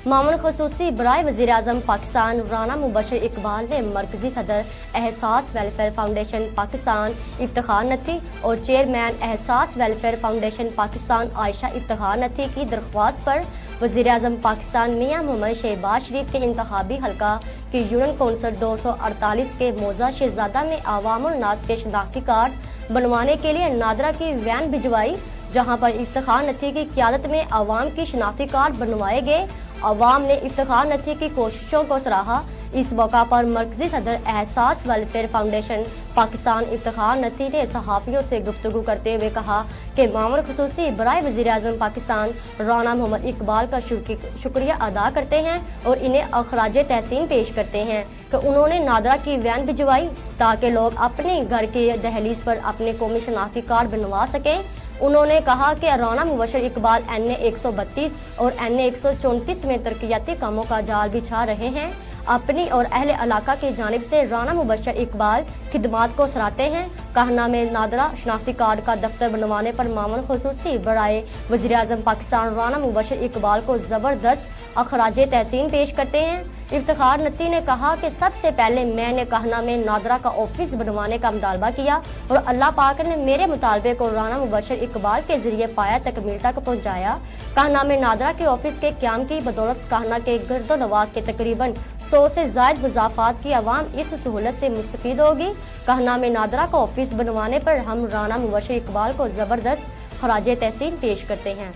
मामून खसूसी बराए वज़ीर-ए-आज़म पाकिस्तान राना मुबशर इकबाल ने मरकजी सदर एहसास वेलफेयर फाउंडेशन पाकिस्तान इफ्तिखार नथी और चेयरमैन एहसास वेलफेयर फाउंडेशन पाकिस्तान आयशा इफ्तिखार नथी की दरख्वास्त पर वज़ीर-ए-आज़म पाकिस्तान मियां मोहम्मद शहबाज शरीफ के इंतखाबी हल्का की यूनियन कौंसिल 248 के मौजा शहजादा में अवामुल नास के शनाख्ती कार्ड बनवाने के लिए नादरा की वैन भिजवाई, जहां पर इफ्तिखार नथी की क़यादत में अवाम की शनाख्ती कार्ड बनवाए गए। अवाम ने इफ्तिखार नथी की कोशिशों को सराहा। इस मौका पर मरकजी सदर एहसास वेलफेयर फाउंडेशन पाकिस्तान इफ्तिखार नथी ने सहाफ़ियों से गुफ्तगू करते हुए कहा कि मामून खसूसी बराए वज़ीर-ए-आज़म पाकिस्तान राना मोहम्मद इकबाल का शुक्रिया अदा करते हैं और इन्हें अखराज तहसीन पेश करते हैं कि उन्होंने नादरा की वैन भिजवाई ताकि लोग अपने घर के दहलीज पर अपने कौमी शनाख्ती कार्ड बनवा सकें। उन्होंने कहा कि राना मुबशर इकबाल NA 132 और NA 134 में तरक्याती कामों का जाल बिछा रहे हैं। अपनी और अहले इलाका की जानिब से राना मुबशर इकबाल खिदमात को सराहते हैं। कहना में नादरा शनाख्ती कार्ड का दफ्तर बनवाने पर मामून खसूसी बराए वज़ीर-ए-आज़म पाकिस्तान राना मुबशर इकबाल को जबरदस्त अखराज तहसीन पेश करते हैं। इफ्तिखार नथी ने कहा कि सबसे पहले मैंने कहना में नादरा का ऑफिस बनवाने का मुतालबा किया और अल्लाह पाक ने मेरे मुतालबे को राना मुबशर इकबाल के जरिए पाया तकमील तक पहुँचाया। कहना में नादरा के ऑफिस के क्याम की बदौलत कहना के गर्दोनवाह के तकरीबन 100 से ज़ायद मुजाफात की आवाम इस सहूलत से मुस्तफीद होगी। कहना में नादरा का ऑफिस बनवाने पर हम राना मुबशर इकबाल को जबरदस्त खराज तहसीन पेश करते हैं।